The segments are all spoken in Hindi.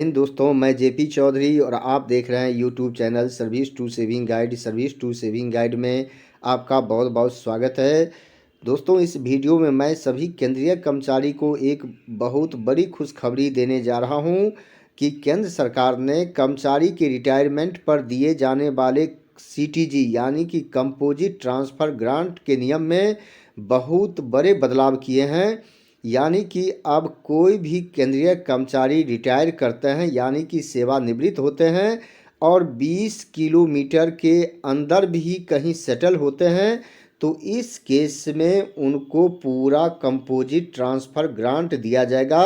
इन दोस्तों, मैं जेपी चौधरी और आप देख रहे हैं YouTube channel service to saving guide. Service to saving guide में आपका बहुत बहुत स्वागत है। दोस्तों, इस वीडियो में मैं सभी केंद्रीय कर्मचारी को एक बहुत बड़ी खुशखबरी देने जा रहा हूं कि केंद्र सरकार ने कर्मचारी के रिटायरमेंट पर दिए जाने वाले सीटीजी यानी कि कंपोजिट ट्रांसफ़र ग्रांट के नियम में बहुत बड़े बदलाव किए हैं। यानी कि अब कोई भी केंद्रीय कर्मचारी रिटायर करते हैं यानी कि सेवानिवृत्त होते हैं और 20 किलोमीटर के अंदर भी कहीं सेटल होते हैं तो इस केस में उनको पूरा कंपोजिट ट्रांसफ़र ग्रांट दिया जाएगा।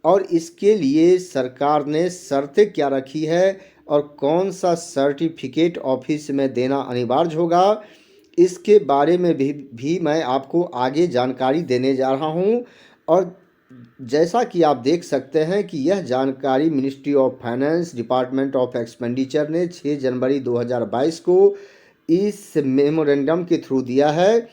और इसके लिए सरकार ने शर्तें क्या रखी है और कौन सा सर्टिफिकेट ऑफिस में देना अनिवार्य होगा, इसके बारे में भी मैं आपको आगे जानकारी देने जा रहा हूं। और जैसा कि आप देख सकते हैं कि यह जानकारी ministry of finance department of expenditure ने 6 जनवरी 2022 को इस मेमोरेंडम के थ्रू दिया है।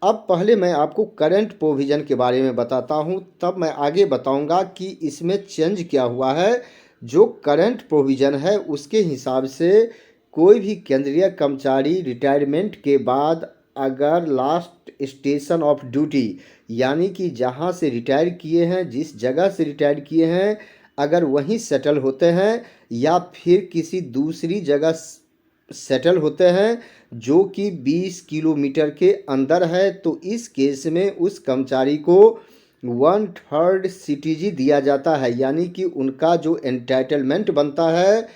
अब पहले मैं आपको करंट प्रोविज़न के बारे में बताता हूं, तब मैं आगे बताऊंगा कि इसमें चेंज क्या हुआ है। जो करंट प्रोविज़न है उसके हिसाब से कोई भी केंद्रीय कर्मचारी रिटायरमेंट के बाद अगर लास्ट स्टेशन ऑफ ड्यूटी यानी कि जहां से रिटायर किए हैं, जिस जगह से रिटायर किए हैं, अगर वहीं सेटल होते हैं या फिर किसी दूसरी जगह सेटल होते हैं जो कि 20 किलोमीटर के अंदर है, तो इस केस में उस कर्मचारी को 1/3 सीटीजी दिया जाता है। यानी कि उनका जो एंटाइटलमेंट बनता है,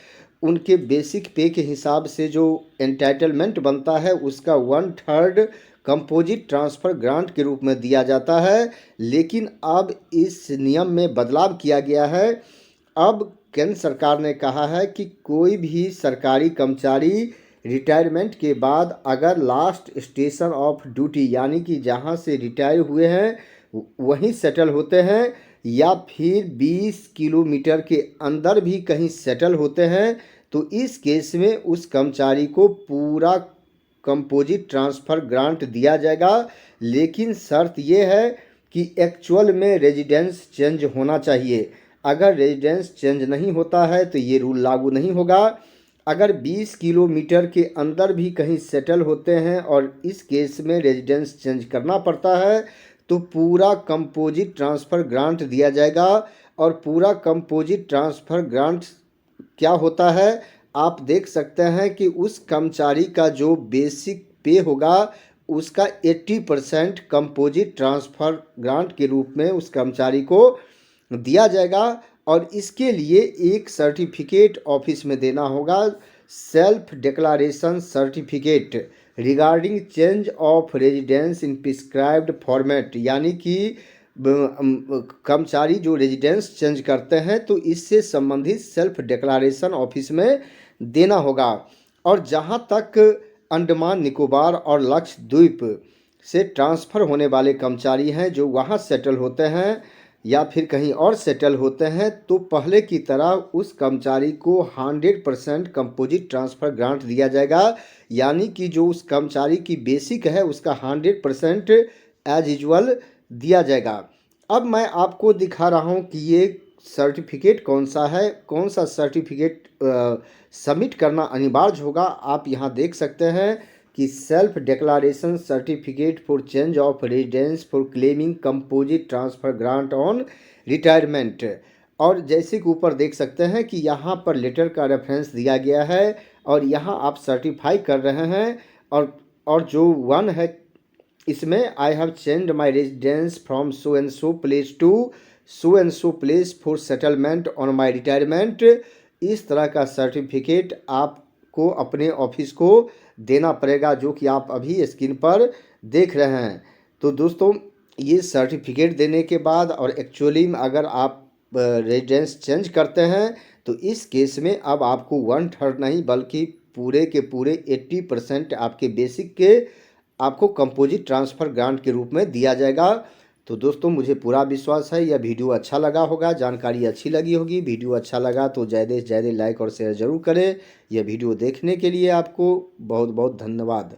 उनके बेसिक पे के हिसाब से जो एंटाइटलमेंट बनता है उसका 1/3 कंपोजिट ट्रांसफ़र ग्रांट के रूप में दिया जाता है। लेकिन अब इस नियम में बदलाव किया गया है। अब केंद्र सरकार ने कहा है कि कोई भी सरकारी कर्मचारी रिटायरमेंट के बाद अगर लास्ट स्टेशन ऑफ ड्यूटी यानी कि जहां से रिटायर हुए हैं वहीं सेटल होते हैं या फिर 20 किलोमीटर के अंदर भी कहीं सेटल होते हैं, तो इस केस में उस कर्मचारी को पूरा कंपोजिट ट्रांसफ़र ग्रांट दिया जाएगा। लेकिन शर्त यह है कि एक्चुअल में रेजिडेंस चेंज होना चाहिए। अगर रेजिडेंस चेंज नहीं होता है तो ये रूल लागू नहीं होगा। अगर 20 किलोमीटर के अंदर भी कहीं सेटल होते हैं और इस केस में रेजिडेंस चेंज करना पड़ता है तो पूरा कंपोजिट ट्रांसफ़र ग्रांट दिया जाएगा। और पूरा कंपोजिट ट्रांसफ़र ग्रांट क्या होता है, आप देख सकते हैं कि उस कर्मचारी का जो बेसिक पे होगा उसका 80% कंपोजिट ट्रांसफ़र ग्रांट के रूप में उस कर्मचारी को दिया जाएगा। और इसके लिए एक सर्टिफिकेट ऑफिस में देना होगा, self declaration certificate regarding change of residence in prescribed format. यानी कि कर्मचारी जो रेजिडेंस चेंज करते हैं तो इससे संबंधित सेल्फ डिक्लेरेशन ऑफिस में देना होगा। और जहां तक अंडमान निकोबार और लक्षद्वीप से ट्रांसफ़र होने वाले कर्मचारी हैं जो वहां सेटल होते हैं या फिर कहीं और सेटल होते हैं, तो पहले की तरह उस कर्मचारी को 100% कंपोजिट ट्रांसफ़र ग्रांट दिया जाएगा। यानी कि जो उस कर्मचारी की बेसिक है उसका 100% एज यूजुअल दिया जाएगा। अब मैं आपको दिखा रहा हूं कि ये सर्टिफिकेट कौन सा है, कौन सा सर्टिफिकेट सबमिट करना अनिवार्य होगा। आप यहाँ देख सकते हैं कि self declaration certificate for change of residence for claiming composite transfer grant on retirement. और जैसे कि ऊपर देख सकते हैं कि यहाँ पर लेटर का रेफरेंस दिया गया है और यहाँ आप सर्टिफाई कर रहे हैं। और जो वन है इसमें I have changed my residence from so and so place to so and so place for settlement on my retirement. इस तरह का सर्टिफिकेट आपको अपने ऑफिस को देना पड़ेगा, जो कि आप अभी स्क्रीन पर देख रहे हैं। तो दोस्तों, ये सर्टिफिकेट देने के बाद और एक्चुअली में अगर आप रेजिडेंस चेंज करते हैं तो इस केस में अब आपको 1/3 नहीं बल्कि पूरे के पूरे 80% आपके बेसिक के आपको कंपोजिट ट्रांसफ़र ग्रांट के रूप में दिया जाएगा। तो दोस्तों, मुझे पूरा विश्वास है यह वीडियो अच्छा लगा होगा, जानकारी अच्छी लगी होगी। वीडियो अच्छा लगा तो ज़्यादा से ज़्यादा लाइक और शेयर ज़रूर करें। यह वीडियो देखने के लिए आपको बहुत बहुत धन्यवाद।